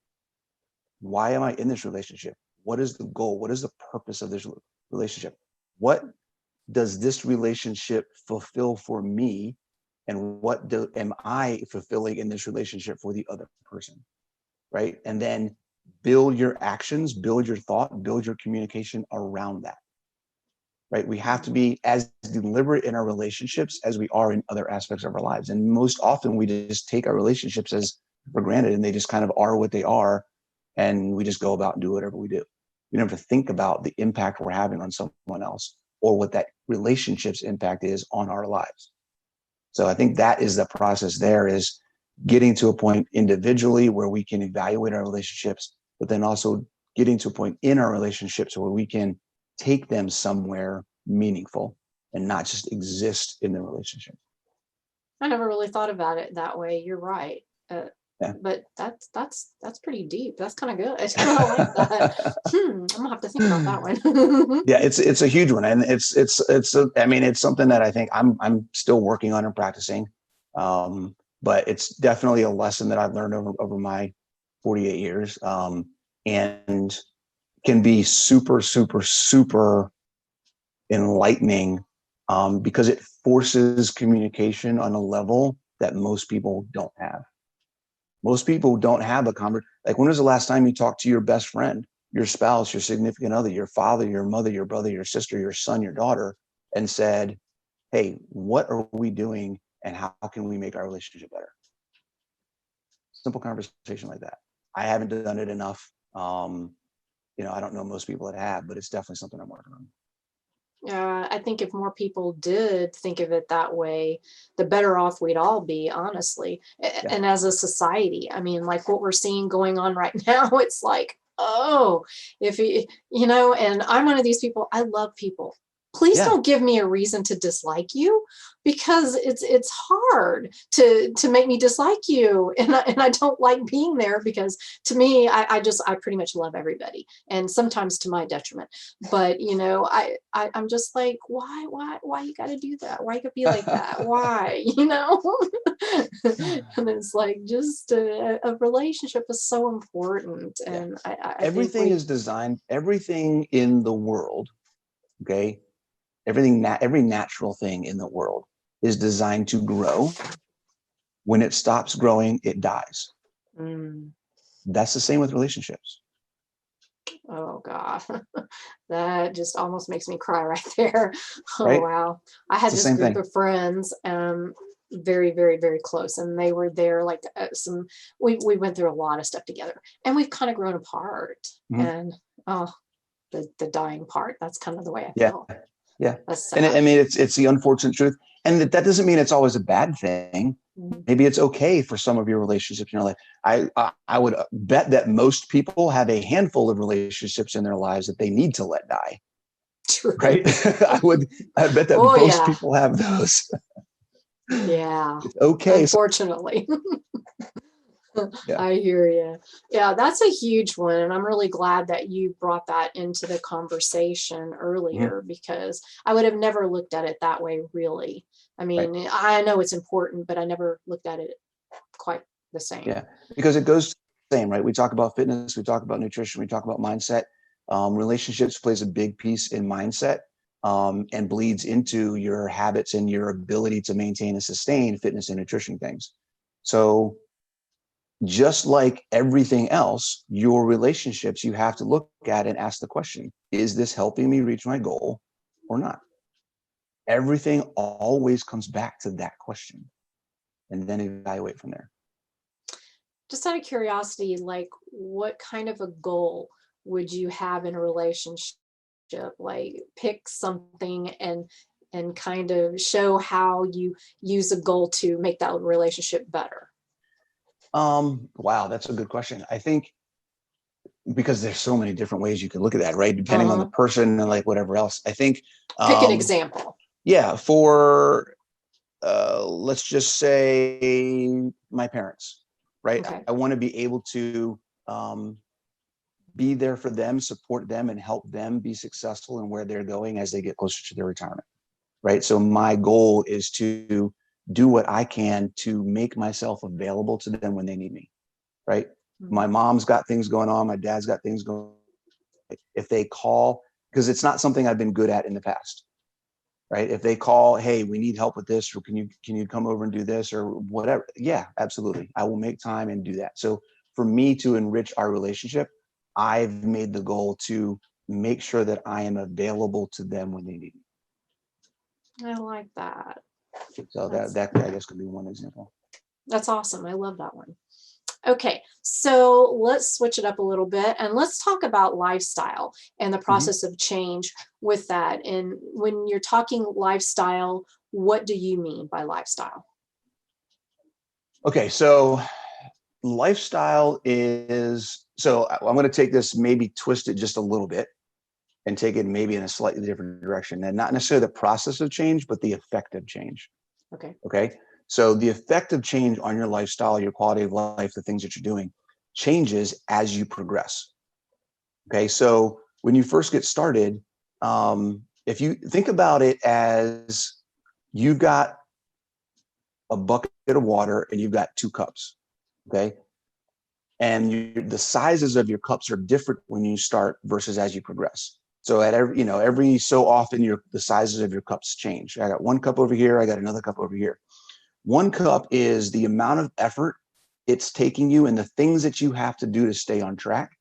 Why am I in this relationship? What is the goal? What is the purpose of this relationship? What does this relationship fulfill for me? And what am I fulfilling in this relationship for the other person? Right. And then build your actions, build your thought, build your communication around that. Right. We have to be as deliberate in our relationships as we are in other aspects of our lives. And most often we just take our relationships as for granted and they just kind of are what they are. And we just go about and do whatever we do. We don't have to think about the impact we're having on someone else or what that relationship's impact is on our lives. So I think that is the process there, is getting to a point individually where we can evaluate our relationships, but then also getting to a point in our relationships where we can take them somewhere meaningful and not just exist in the relationship. I never really thought about it that way. You're right. Yeah. But that's pretty deep. That's kind of good. I like that. I'm gonna have to think about that one. Yeah, it's a huge one, and I mean, it's something that I think I'm still working on and practicing, but it's definitely a lesson that I've learned over my 48 years, and can be super super super enlightening, because it forces communication on a level that most people don't have. Most people don't have a conversation. Like, when was the last time you talked to your best friend, your spouse, your significant other, your father, your mother, your brother, your sister, your son, your daughter, and said, hey, what are we doing and how can we make our relationship better? Simple conversation like that. I haven't done it enough. I don't know most people that have, but it's definitely something I'm working on. I think if more people did think of it that way, the better off we'd all be, honestly. Yeah. And as a society, I mean, like what we're seeing going on right now, it's like, oh, if and I'm one of these people, I love people. Please Yeah. don't give me a reason to dislike you, because it's hard to make me dislike you. And I don't like being there, because to me, I pretty much love everybody, and sometimes to my detriment. But I'm just like, why you got to do that? Why you got to be like that? Why? And it's like, just a relationship is so important. Yeah. And I think Everything is designed, everything in the world, okay? Every natural thing in the world is designed to grow. When it stops growing, it dies. mm, That's the same with relationships. oh God, that just almost makes me cry right there. Oh Right? wow. I It's had the this same group thing. of friends, very, very, very close, and they were there like we went through a lot of stuff together, and we've kind of grown apart. Mhm. And oh, the dying part, that's kind of the way I Yeah. feel. Yeah. That's And I sad. mean, it's the unfortunate truth. And that doesn't mean it's always a bad thing. Mm, Maybe it's okay for some of your relationships in your life. I would bet that most people have a handful of relationships in their lives that they need to let die. true. Right? I bet that Oh most yeah. people have those. Yeah, It's okay. unfortunately. Yeah. I hear you. Yeah, that's a huge one. And I'm really glad that you brought that into the conversation Mhm. earlier, because I would have never looked at it that way, really. I Right. mean, I know it's important, but I never looked at it quite the same. Yeah. Because it goes the same, right? We talk about fitness, we talk about nutrition, we talk about mindset. Relationships plays a big piece in mindset, and bleeds into your habits and your ability to maintain and sustain fitness and nutrition things. So just like everything else, your relationships, you have to look at and ask the question, is this helping me reach my goal or not? Everything always comes back to that question, and then evaluate from there. Just out of curiosity, like what kind of a goal would you have in a relationship? Like pick something and kind of show how you use a goal to make that relationship better. Wow, that's a good question. I think because there's so many different ways you could look at that, right? Depending on the Uh-huh. person and like whatever else. I think, Pick an um, example. yeah, for let's just say my parents, right? Okay. I want to be able to um, be there for them, support them, and help them be successful in where they're going as they get closer to their retirement, right? So my goal is to do what I can to make myself available to them when they need me, right? Mhm. My mom's got things going on, my dad's got things going on. If they call, because it's not something I've been good at in the past, right? If they call, hey, we need help with this, or can you come over and do this or whatever? Yeah, absolutely. I will make time and do that. So for me to enrich our relationship, I've made the goal to make sure that I am available to them when they need me. I like that. So that That's that I guess could be one example. that's awesome. I love that one. Okay, so let's switch it up a little bit and let's talk about lifestyle and the Mhm. process of change with that. And when you're talking lifestyle, what do you mean by lifestyle? Okay, so lifestyle is I'm going to take this, maybe twist it just a little bit and take it maybe in a slightly different direction, and not necessarily the process of change, but the effect of change. Okay. Okay. So the effect of change on your lifestyle, your quality of life, the things that you're doing changes as you progress. Okay. So when you first get started, if you think about it as you've got a bucket of water and you've got 2 cups. Okay. And the sizes of your cups are different when you start versus as you progress. So at every so often, the sizes of your cups change. I got 1 cup over here. I got another cup over here. 1 cup is the amount of effort it's taking you and the things that you have to do to stay on track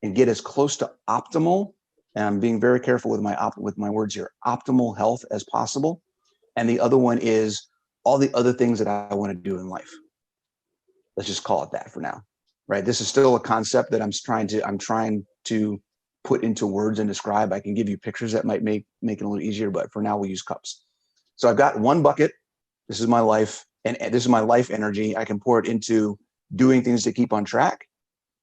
and get as close to optimal. And I'm being very careful with my words here, optimal health as possible. And the other one is all the other things that I want to do in life. Let's just call it that for now, right? This is still a concept that I'm trying to put into words and describe. I can give you pictures that might make it a little easier, but for now we'll use cups. So I've got one bucket. This is my life, and this is my life energy. I can pour it into doing things to keep on track,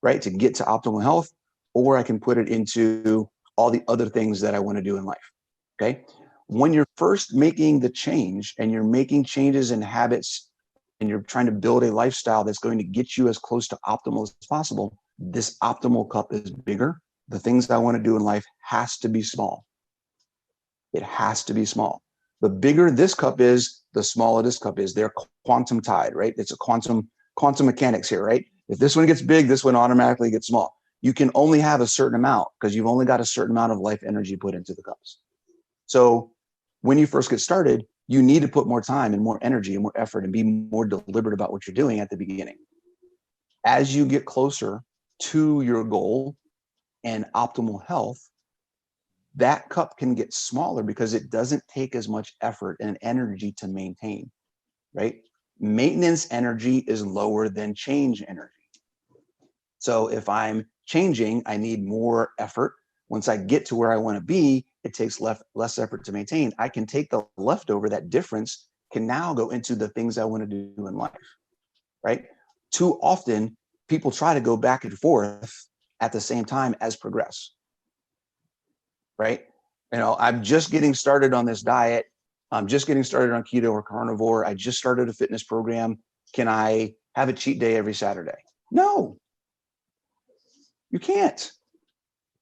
right? To get to optimal health, or I can put it into all the other things that I want to do in life. Okay. When you're first making the change and you're making changes in habits and you're trying to build a lifestyle that's going to get you as close to optimal as possible, this optimal cup is bigger. The things I want to do in life has to be small. It has to be small. The bigger this cup is, the smaller this cup is. They're quantum tied, right? It's a quantum mechanics here, right? If this one gets big, this one automatically gets small. You can only have a certain amount because you've only got a certain amount of life energy put into the cups. So when you first get started, you need to put more time and more energy and more effort and be more deliberate about what you're doing at the beginning. As you get closer to your goal and optimal health, that cup can get smaller because it doesn't take as much effort and energy to maintain, right? Maintenance energy is lower than change energy. So if I'm changing, I need more effort. Once I get to where I want to be, it takes less effort to maintain. I can take the leftover, that difference can now go into the things I want to do in life, right? Too often, people try to go back and forth at the same time as progress, right? You know, I'm just getting started on this diet. I'm just getting started on keto or carnivore. I just started a fitness program. Can I have a cheat day every Saturday? No, you can't,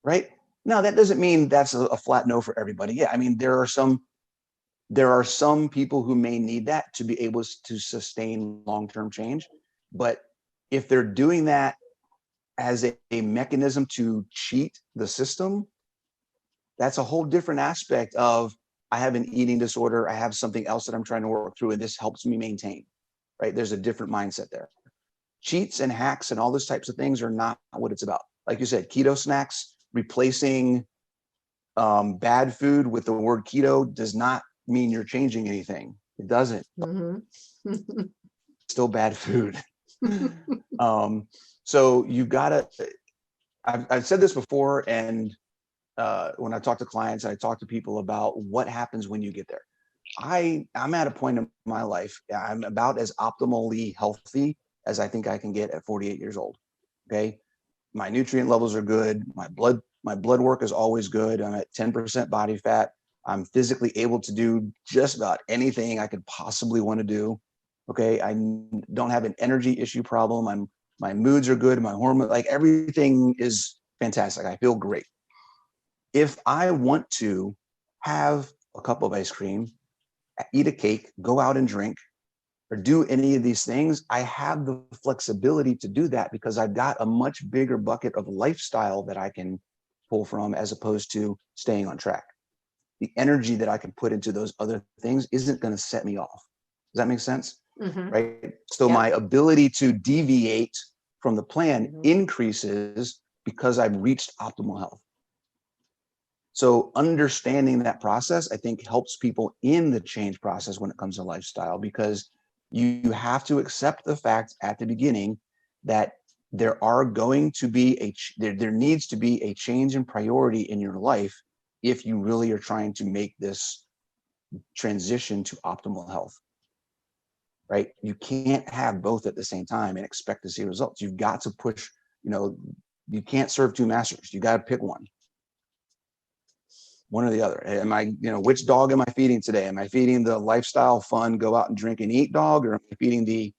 right? Now, that doesn't mean that's a flat no for everybody. Yeah, I mean, there are some people who may need that to be able to sustain long-term change. But if they're doing that as a mechanism to cheat the system, that's a whole different aspect of, I have an eating disorder, I have something else that I'm trying to work through, and this helps me maintain, right? There's a different mindset there. Cheats and hacks and all those types of things are not what it's about. Like you said, keto snacks, replacing bad food with the word keto does not mean you're changing anything. It doesn't. Still bad food. So you've got to, I've said this before, and when I talk to clients, I talk to people about what happens when you get there. I'm at a point in my life, I'm about as optimally healthy as I think I can get at 48 years old. Okay. My nutrient levels are good. My blood work is always good. I'm at 10% body fat. I'm physically able to do just about anything I could possibly want to do. Okay. I don't have an energy issue problem. My moods are good. My hormone, like everything is fantastic. I feel great. If I want to have a cup of ice cream, eat a cake, go out and drink, or do any of these things, I have the flexibility to do that because I've got a much bigger bucket of lifestyle that I can pull from, as opposed to staying on track. The energy that I can put into those other things isn't going to set me off. Does that make sense? Mm-hmm. Right? So my ability to deviate from the plan increases because I've reached optimal health. So understanding that process, I think, helps people in the change process when it comes to lifestyle, because you have to accept the fact at the beginning that there are going to be there needs to be a change in priority in your life if you really are trying to make this transition to optimal health, right? You can't have both at the same time and expect to see results. You've got to push, you can't serve two masters. You got to pick one or the other. Am I, which dog am I feeding today? Am I feeding the lifestyle, fun, go out and drink and eat dog, or am I feeding the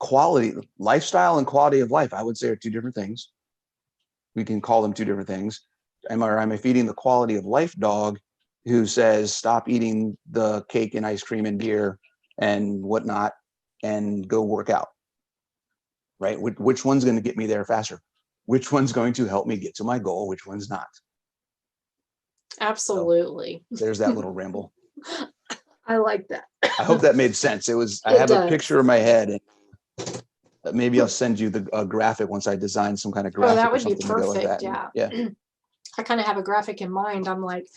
quality, lifestyle and quality of life? I would say are two different things. We can call them two different things. Am I feeding the quality of life dog who says, stop eating the cake and ice cream and beer and whatnot and go work out, right? Which one's going to get me there faster? Which one's going to help me get to my goal? Which one's not? Absolutely. So there's that little ramble. I like that. I hope that made sense. I have a picture in my head, and maybe I'll send you the graphic once I design some kind of graphic. Oh, that would be to go with perfect. that. Yeah. I kind of have a graphic in mind. I'm like,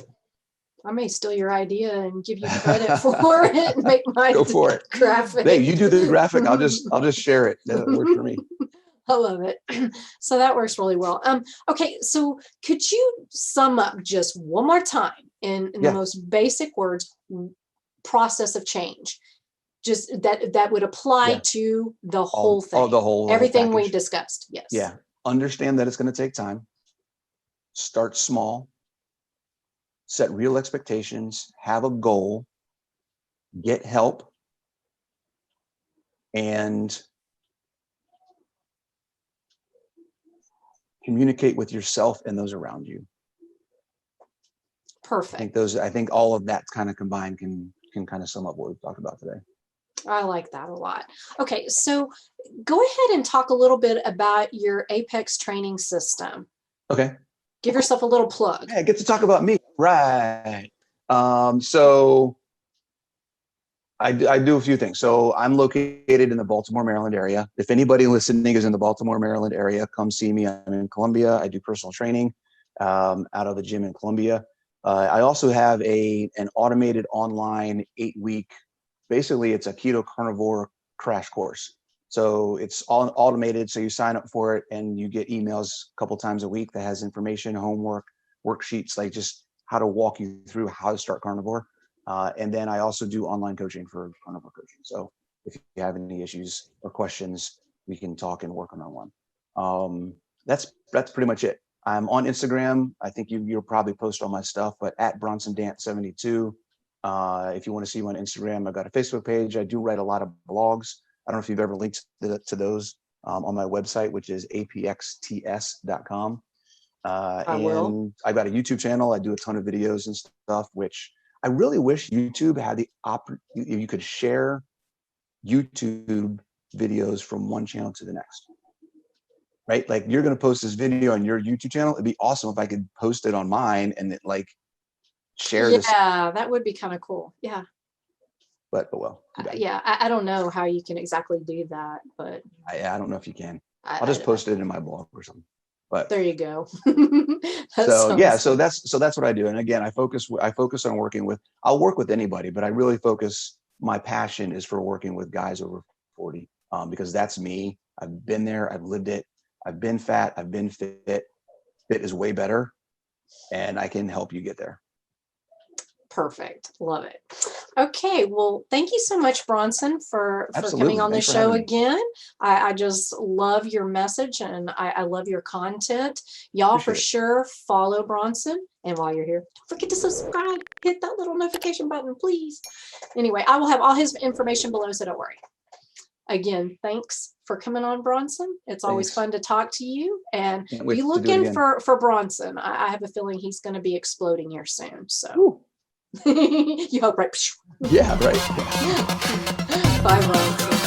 I may steal your idea and give you credit for it and make my go for it. graphic. Hey, you do the graphic. I'll just share it. That works for me. I love it. So that works really well. Okay, so could you sum up just one more time in the Yeah. most basic words, process of change, just that would apply Yeah. to the whole All thing, the whole everything we package. discussed? Yes. Yeah. Understand that it's going to take time. Start small. Set real expectations. Have a goal. Get help. And communicate with yourself and those around you. Perfect. I think all of that kind of combined can kind of sum up what we've talked about today. I like that a lot. Okay, so go ahead and talk a little bit about your Apex training system. Okay. Give yourself a little plug. Yeah, I get to talk about me. Right. So I do a few things. So I'm located in the Baltimore, Maryland area. If anybody listening is in the Baltimore, Maryland area, come see me. I'm in Columbia. I do personal training out of the gym in Columbia. I also have an automated online 8-week, basically it's a keto carnivore crash course. So it's all automated. So you sign up for it and you get emails a couple times a week that has information, homework, worksheets, like just how to walk you through how to start carnivore. And then I also do online coaching for carnivore coaching. So if you have any issues or questions, we can talk and work on one. That's pretty much it. I'm on Instagram. I think you'll probably post all my stuff, but at Bronson Dant 72. If you want to see me on Instagram, I've got a Facebook page. I do write a lot of blogs. I don't know if you've ever linked to those on my website, which is apxts.com. And I've got a YouTube channel. I do a ton of videos and stuff, which I really wish YouTube had you could share YouTube videos from one channel to the next. Right? Like you're going to post this video on your YouTube channel. It'd be awesome if I could post it on mine and it, like share this. Yeah, that would be kind of cool. Yeah. But well. Yeah, I don't know how you can exactly do that, but I don't know if you can. I'll just post it in my blog or something. But there you go. So that's what I do. And again, I focus on working with. I'll work with anybody, but I really focus. My passion is for working with guys over 40, because that's me. I've been there. I've lived it. I've been fat. I've been fit. Fit is way better, and I can help you get there. Perfect. Love it. Okay. Well, thank you so much, Bronson, for coming on the show again. I just love your message and I love your content. Y'all for sure follow Bronson. And while you're here, don't forget to subscribe. Hit that little notification button, please. Anyway, I will have all his information below, so don't worry. Again, thanks for coming on, Bronson. It's always fun to talk to you. And be looking for Bronson. I have a feeling he's going to be exploding here soon. So you hope, right? Yeah, right. Bye, Bronson.